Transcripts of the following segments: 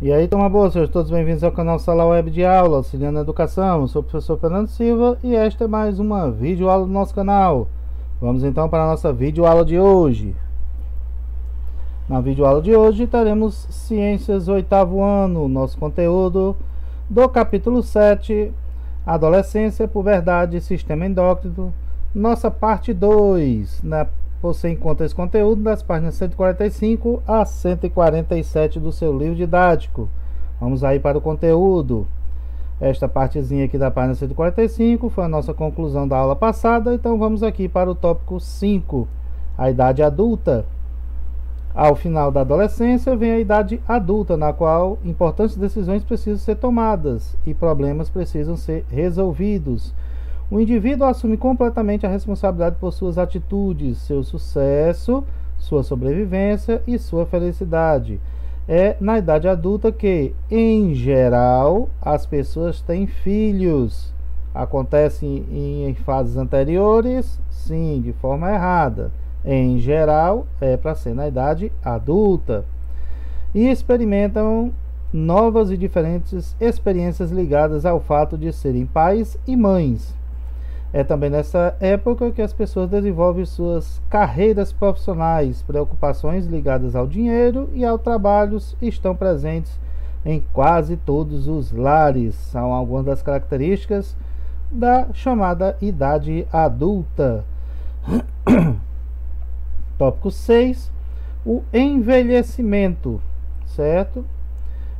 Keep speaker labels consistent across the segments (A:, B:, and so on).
A: E aí, turma boa, sejam todos bem-vindos ao canal Sala Web de Aula, auxiliando a educação. Eu sou o professor Fernando Silva e esta é mais uma videoaula do nosso canal. Vamos então para a nossa videoaula de hoje. Na videoaula de hoje teremos Ciências 8º ano, nosso conteúdo do capítulo 7, Adolescência, Puberdade e Sistema Endócrino, nossa parte 2, você encontra esse conteúdo das páginas 145 a 147 do seu livro didático. Vamos aí para o conteúdo. Esta partezinha aqui da página 145 foi a nossa conclusão da aula passada, então vamos aqui para o tópico 5, a idade adulta. Ao final da adolescência vem a idade adulta, na qual importantes decisões precisam ser tomadas e problemas precisam ser resolvidos. O indivíduo assume completamente a responsabilidade por suas atitudes, seu sucesso, sua sobrevivência e sua felicidade. É na idade adulta que, em geral, as pessoas têm filhos. Acontece em fases anteriores? Sim, de forma errada. Em geral, é para ser na idade adulta. E experimentam novas e diferentes experiências ligadas ao fato de serem pais e mães. É também nessa época que as pessoas desenvolvem suas carreiras profissionais. Preocupações ligadas ao dinheiro e ao trabalho estão presentes em quase todos os lares. São algumas das características da chamada idade adulta. Tópico 6. O envelhecimento, certo?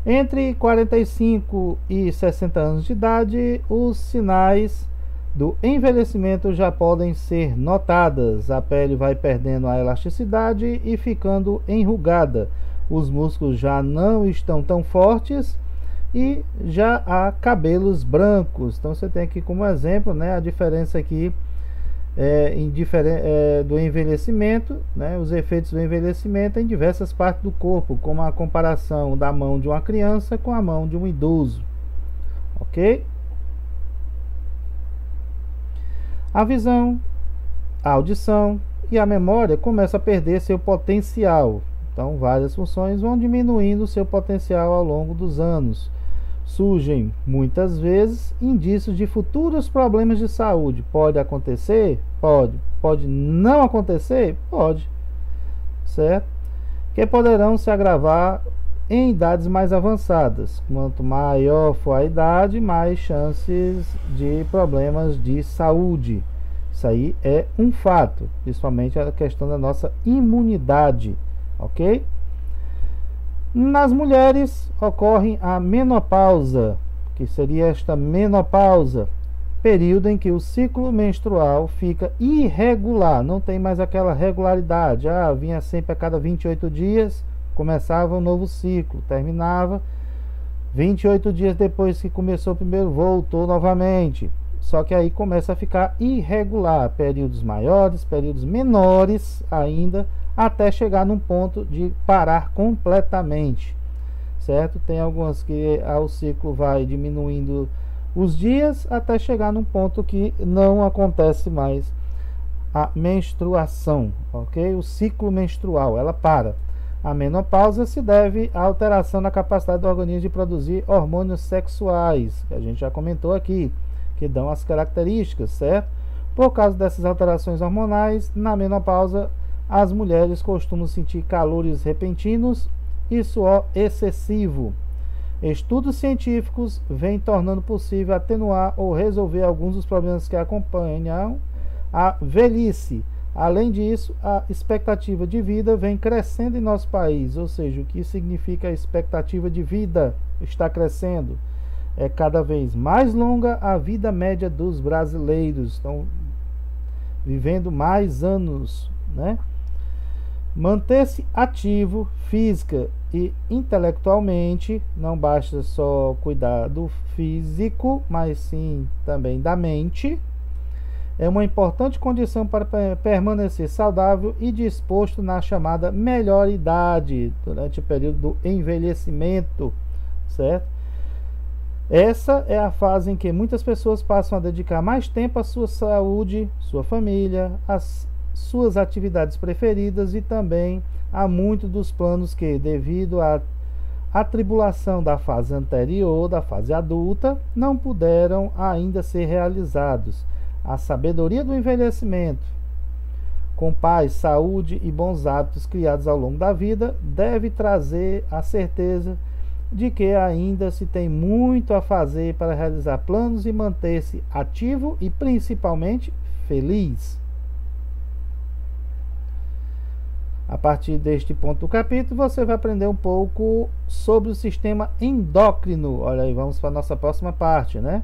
A: Entre 45 e 60 anos de idade, os sinais do envelhecimento já podem ser notadas. A pele vai perdendo a elasticidade e ficando enrugada. Os músculos já não estão tão fortes e já há cabelos brancos. Então você tem aqui como exemplo, né, a diferença aqui do envelhecimento, né, os efeitos do envelhecimento em diversas partes do corpo, como a comparação da mão de uma criança com a mão de um idoso. Ok? A visão, a audição e a memória começam a perder seu potencial. Então, várias funções vão diminuindo seu potencial ao longo dos anos. Surgem, muitas vezes, indícios de futuros problemas de saúde. Pode acontecer? Pode. Pode não acontecer? Pode. Certo? Que poderão se agravar em idades mais avançadas. Quanto maior for a idade, mais chances de problemas de saúde. Isso aí é um fato, principalmente a questão da nossa imunidade, ok? Nas mulheres ocorre a menopausa, que seria esta menopausa, período em que o ciclo menstrual fica irregular, não tem mais aquela regularidade. Vinha sempre a cada 28 dias, começava um novo ciclo, terminava 28 dias depois que começou o primeiro, voltou novamente. Só que aí começa a ficar irregular, períodos maiores, períodos menores ainda, até chegar num ponto de parar completamente, certo? Tem algumas que o ciclo vai diminuindo os dias até chegar num ponto que não acontece mais a menstruação, ok? O ciclo menstrual, ela para. A menopausa se deve à alteração na capacidade do organismo de produzir hormônios sexuais, que a gente já comentou aqui, que dão as características, certo? Por causa dessas alterações hormonais, na menopausa, as mulheres costumam sentir calores repentinos e suor excessivo. Estudos científicos vêm tornando possível atenuar ou resolver alguns dos problemas que acompanham a velhice. Além disso, a expectativa de vida vem crescendo em nosso país, ou seja, o que significa a expectativa de vida está crescendo. É cada vez mais longa a vida média dos brasileiros, estão vivendo mais anos, né? Manter-se ativo física e intelectualmente, não basta só cuidar do físico, mas sim também da mente, é uma importante condição para permanecer saudável e disposto na chamada melhor idade, durante o período do envelhecimento, certo? Essa é a fase em que muitas pessoas passam a dedicar mais tempo à sua saúde, sua família, às suas atividades preferidas e também a muitos dos planos que, devido a tribulação da fase anterior, da fase adulta, não puderam ainda ser realizados. A sabedoria do envelhecimento, com paz, saúde e bons hábitos criados ao longo da vida, deve trazer a certeza de que ainda se tem muito a fazer para realizar planos e manter-se ativo e principalmente feliz. A partir deste ponto do capítulo, você vai aprender um pouco sobre o sistema endócrino. Olha aí, vamos para a nossa próxima parte, né?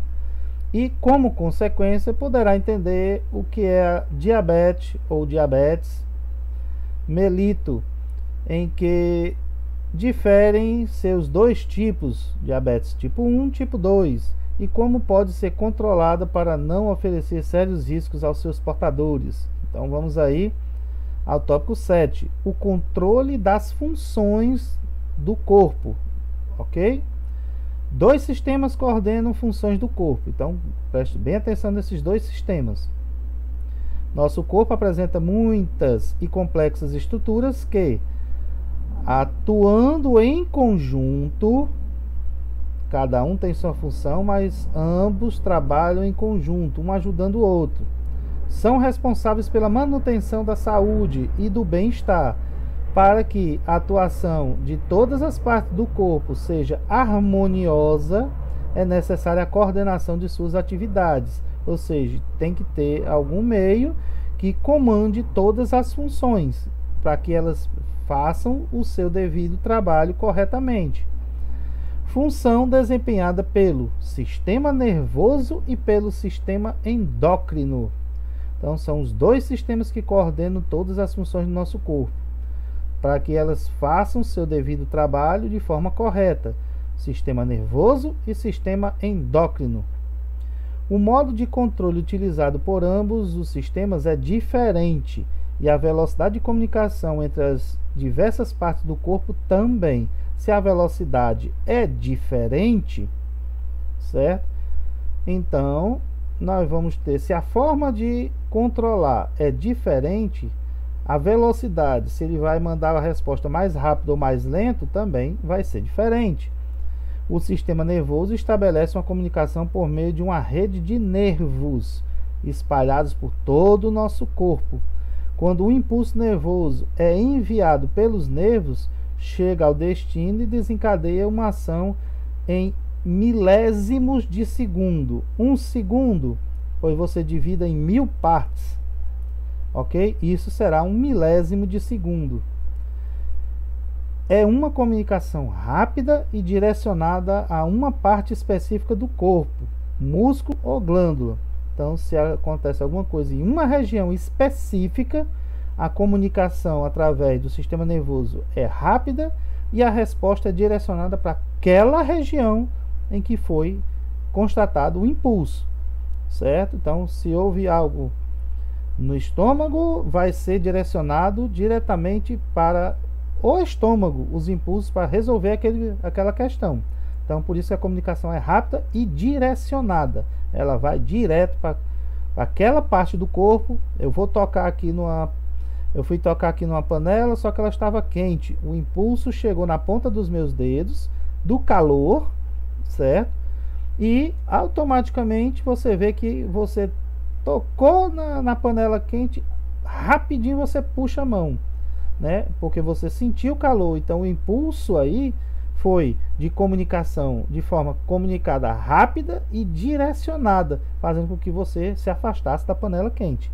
A: E, como consequência, poderá entender o que é a diabetes ou diabetes melito, em que diferem seus dois tipos, diabetes tipo 1 e tipo 2, e como pode ser controlada para não oferecer sérios riscos aos seus portadores. Então, vamos aí ao tópico 7, o controle das funções do corpo, ok? Dois sistemas coordenam funções do corpo, então preste bem atenção nesses dois sistemas. Nosso corpo apresenta muitas e complexas estruturas que, atuando em conjunto, cada um tem sua função, mas ambos trabalham em conjunto, um ajudando o outro. São responsáveis pela manutenção da saúde e do bem-estar. Para que a atuação de todas as partes do corpo seja harmoniosa, é necessária a coordenação de suas atividades, ou seja, tem que ter algum meio que comande todas as funções, para que elas façam o seu devido trabalho corretamente. Função desempenhada pelo sistema nervoso e pelo sistema endócrino. Então, são os dois sistemas que coordenam todas as funções do nosso corpo, para que elas façam seu devido trabalho de forma correta. Sistema nervoso e sistema endócrino. O modo de controle utilizado por ambos os sistemas é diferente, e a velocidade de comunicação entre as diversas partes do corpo também. Se a velocidade é diferente, certo? Então, nós vamos ter, se a forma de controlar é diferente, a velocidade, se ele vai mandar a resposta mais rápido ou mais lento, também vai ser diferente. O sistema nervoso estabelece uma comunicação por meio de uma rede de nervos espalhados por todo o nosso corpo. Quando o impulso nervoso é enviado pelos nervos, chega ao destino e desencadeia uma ação em milésimos de segundo. Um segundo, pois você divida em 1000 partes, ok? Isso será um milésimo de segundo. É uma comunicação rápida e direcionada a uma parte específica do corpo, músculo ou glândula. Então, se acontece alguma coisa em uma região específica, a comunicação através do sistema nervoso é rápida e a resposta é direcionada para aquela região em que foi constatado o impulso, certo? Então, se houve algo no estômago, vai ser direcionado diretamente para o estômago, os impulsos para resolver aquela questão. Então, por isso que a comunicação é rápida e direcionada. Ela vai direto para aquela parte do corpo. Eu fui tocar aqui numa panela, só que ela estava quente. O impulso chegou na ponta dos meus dedos, do calor, certo? E automaticamente você vê que você tocou na panela quente, rapidinho você puxa a mão, né? Porque você sentiu o calor. Então, o impulso aí foi de comunicação, de forma comunicada rápida e direcionada, fazendo com que você se afastasse da panela quente,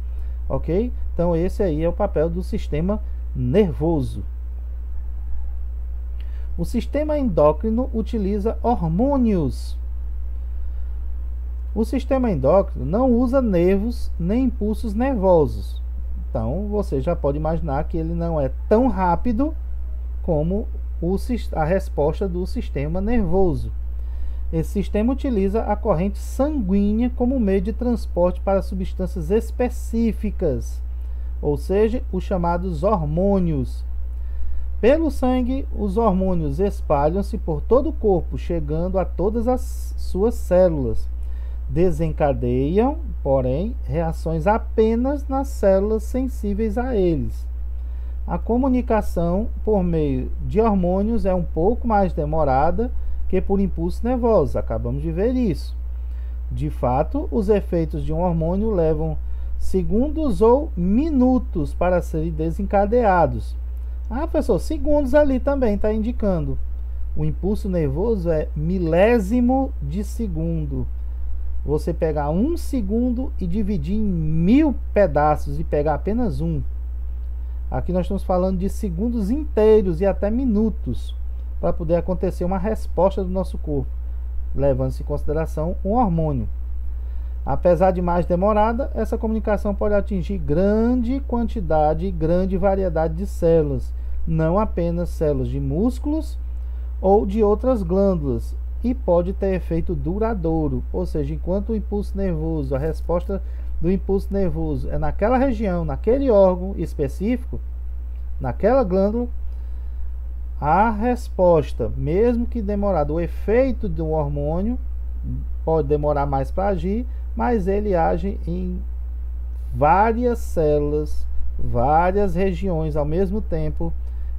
A: ok? Então, esse aí é o papel do sistema nervoso. O sistema endócrino utiliza hormônios. O sistema endócrino não usa nervos nem impulsos nervosos. Então, você já pode imaginar que ele não é tão rápido como a resposta do sistema nervoso. Esse sistema utiliza a corrente sanguínea como meio de transporte para substâncias específicas, ou seja, os chamados hormônios. Pelo sangue, os hormônios espalham-se por todo o corpo, chegando a todas as suas células. Desencadeiam, porém, reações apenas nas células sensíveis a eles. A comunicação por meio de hormônios é um pouco mais demorada que por impulsos nervosos. Acabamos de ver isso. De fato, os efeitos de um hormônio levam segundos ou minutos para serem desencadeados. Ah, professor, segundos ali também está indicando. O impulso nervoso é milésimo de segundo. Você pegar 1 segundo e dividir em 1000 pedaços e pegar apenas um. Aqui nós estamos falando de segundos inteiros e até minutos para poder acontecer uma resposta do nosso corpo, levando-se em consideração um hormônio. Apesar de mais demorada, essa comunicação pode atingir grande quantidade e grande variedade de células, não apenas células de músculos ou de outras glândulas, e pode ter efeito duradouro, ou seja, enquanto o impulso nervoso, a resposta do impulso nervoso é naquela região, naquele órgão específico, naquela glândula, a resposta, mesmo que demorada, o efeito de um hormônio pode demorar mais para agir, mas ele age em várias células, várias regiões ao mesmo tempo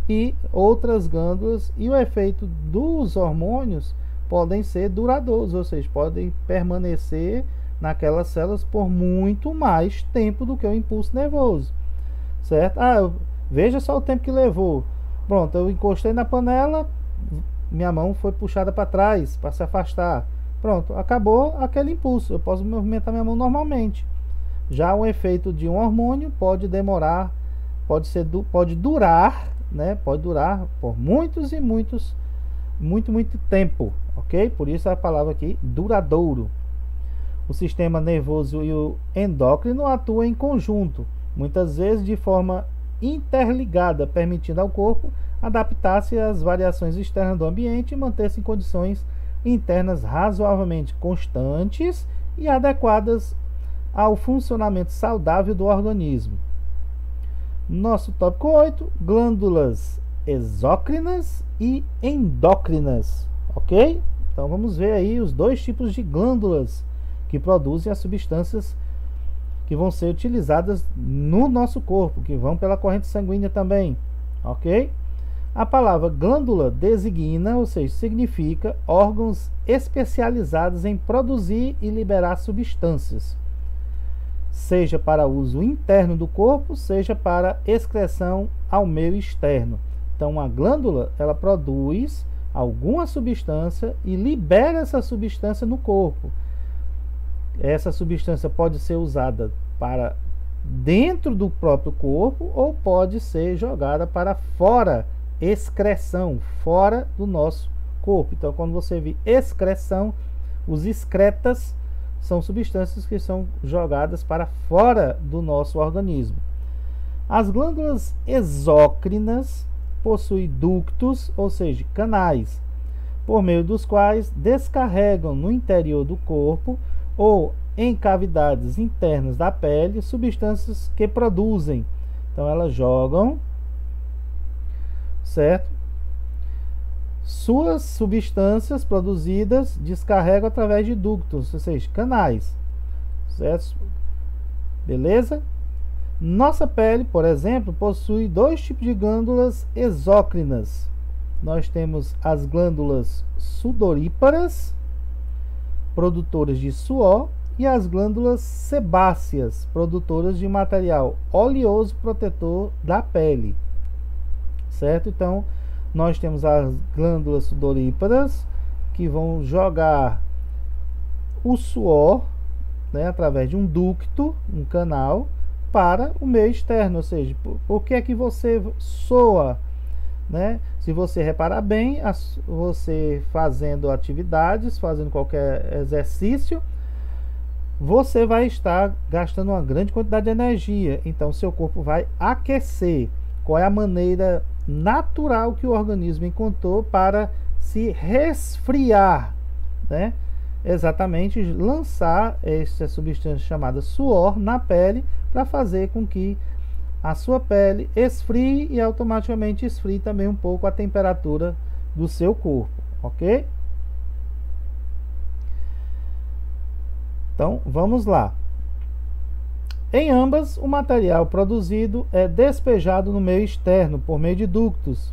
A: e outras glândulas, e o efeito dos hormônios podem ser duradouros, ou seja, podem permanecer naquelas células por muito mais tempo do que o impulso nervoso, certo? Veja só o tempo que levou. Pronto, eu encostei na panela, minha mão foi puxada para trás para se afastar. Pronto, acabou aquele impulso, eu posso movimentar minha mão normalmente. Já o efeito de um hormônio pode demorar, pode durar, né? Pode durar por muito tempo, ok? Por isso a palavra aqui, duradouro. O sistema nervoso e o endócrino atuam em conjunto, muitas vezes de forma interligada, permitindo ao corpo adaptar-se às variações externas do ambiente e manter-se em condições internas razoavelmente constantes e adequadas ao funcionamento saudável do organismo. Nosso tópico 8, glândulas exócrinas e endócrinas, ok? Então vamos ver aí os dois tipos de glândulas que produzem as substâncias que vão ser utilizadas no nosso corpo, que vão pela corrente sanguínea também, ok? A palavra glândula designa, ou seja, significa órgãos especializados em produzir e liberar substâncias, seja para uso interno do corpo, seja para excreção ao meio externo. Então, a glândula, ela produz alguma substância e libera essa substância no corpo. Essa substância pode ser usada para dentro do próprio corpo ou pode ser jogada para fora, excreção, fora do nosso corpo. Então, quando você vê excreção, os excretas são substâncias que são jogadas para fora do nosso organismo. As glândulas exócrinas possuem ductos, ou seja, canais, por meio dos quais descarregam no interior do corpo ou em cavidades internas da pele substâncias que produzem. Então elas jogam, certo? Suas substâncias produzidas descarregam através de ductos, ou seja, canais, certo? Beleza? Nossa pele, por exemplo, possui dois tipos de glândulas exócrinas. Nós temos as glândulas sudoríparas, produtoras de suor, e as glândulas sebáceas, produtoras de material oleoso protetor da pele, certo? Então, nós temos as glândulas sudoríparas, que vão jogar o suor, né, através de um ducto, um canal, para o meio externo, ou seja, por que é que você soa, né? Se você reparar bem, você fazendo atividades, fazendo qualquer exercício, você vai estar gastando uma grande quantidade de energia, então seu corpo vai aquecer. Qual é a maneira natural que o organismo encontrou para se resfriar, né? Exatamente, lançar essa substância chamada suor na pele para fazer com que a sua pele esfrie e automaticamente esfrie também um pouco a temperatura do seu corpo, ok? Então, vamos lá. Em ambas, o material produzido é despejado no meio externo por meio de ductos.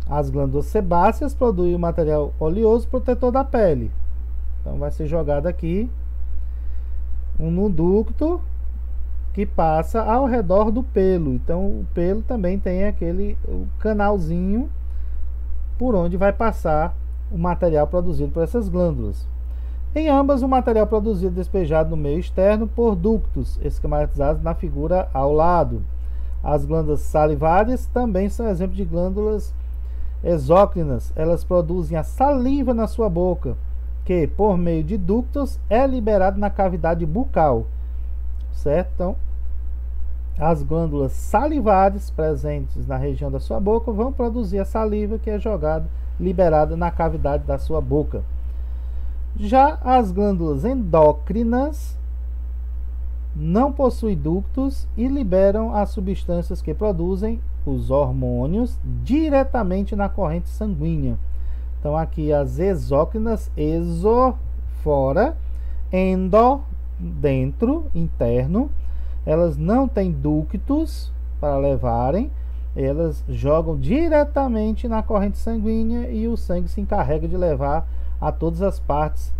A: As glândulas sebáceas produzem o material oleoso protetor da pele. Então vai ser jogado aqui no ducto que passa ao redor do pelo. Então o pelo também tem o canalzinho por onde vai passar o material produzido por essas glândulas. Em ambas, o material produzido é despejado no meio externo por ductos, esquematizados na figura ao lado. As glândulas salivares também são exemplos de glândulas exócrinas. Elas produzem a saliva na sua boca, que, por meio de ductos, é liberado na cavidade bucal. Certo? Então, as glândulas salivares presentes na região da sua boca vão produzir a saliva que é liberada na cavidade da sua boca. Já as glândulas endócrinas não possuem ductos e liberam as substâncias que produzem os hormônios diretamente na corrente sanguínea. Então aqui as exócrinas, exo, fora, endo, dentro, interno, elas não têm ductos para levarem, elas jogam diretamente na corrente sanguínea e o sangue se encarrega de levar a todas as partes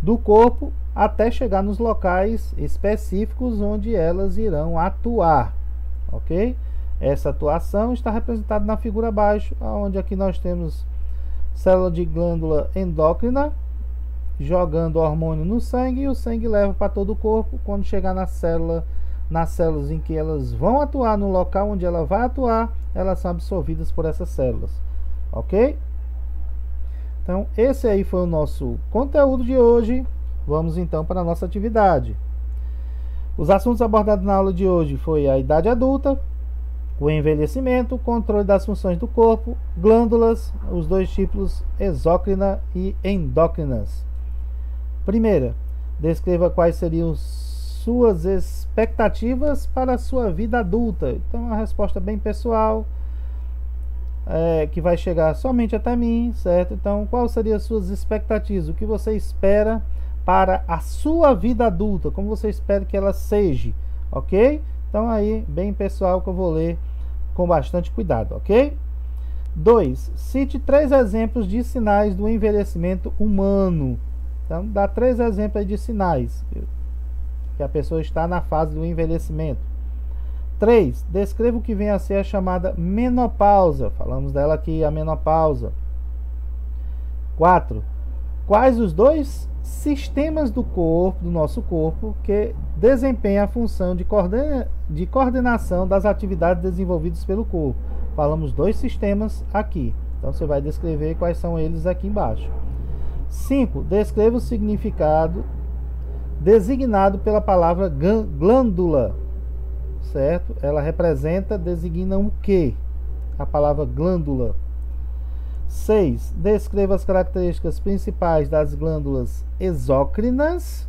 A: do corpo até chegar nos locais específicos onde elas irão atuar, ok? Essa atuação está representada na figura abaixo, onde aqui nós temos célula de glândula endócrina jogando hormônio no sangue e o sangue leva para todo o corpo. Quando chegar nas células em que elas vão atuar, no local onde ela vai atuar, elas são absorvidas por essas células, ok? Então, esse aí foi o nosso conteúdo de hoje. Vamos então para a nossa atividade. Os assuntos abordados na aula de hoje foi a idade adulta, o envelhecimento, o controle das funções do corpo, glândulas, os dois tipos exócrina e endócrinas. Primeira, descreva quais seriam suas expectativas para a sua vida adulta. Então, uma resposta bem pessoal, que vai chegar somente até mim, certo? Então, quais seriam as suas expectativas? O que você espera para a sua vida adulta? Como você espera que ela seja, ok? Então, aí, bem pessoal, que eu vou ler com bastante cuidado, ok? 2. Cite 3 exemplos de sinais do envelhecimento humano. Então, dá 3 exemplos aí de sinais que a pessoa está na fase do envelhecimento. 3. Descreva o que vem a ser a chamada menopausa. Falamos dela aqui, a menopausa. 4. Quais os 2 sistemas do corpo, do nosso corpo, que desempenham a função de coordenação das atividades desenvolvidas pelo corpo? Falamos 2 sistemas aqui. Então você vai descrever quais são eles aqui embaixo. 5. Descreva o significado designado pela palavra glândula. Certo? Ela designa o que? A palavra glândula. 6. Descreva as características principais das glândulas exócrinas.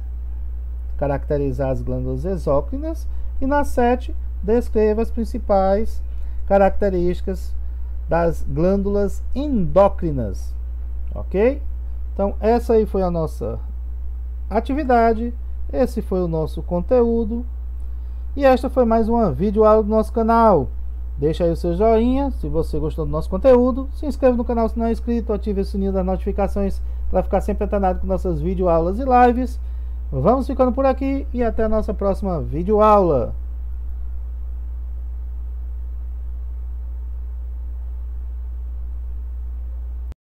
A: Caracterizar as glândulas exócrinas. E na 7, descreva as principais características das glândulas endócrinas. Ok? Então, essa aí foi a nossa atividade. Esse foi o nosso conteúdo. E esta foi mais uma videoaula do nosso canal. Deixa aí o seu joinha se você gostou do nosso conteúdo. Se inscreva no canal se não é inscrito. Ative o sininho das notificações para ficar sempre antenado com nossas videoaulas e lives. Vamos ficando por aqui e até a nossa próxima videoaula.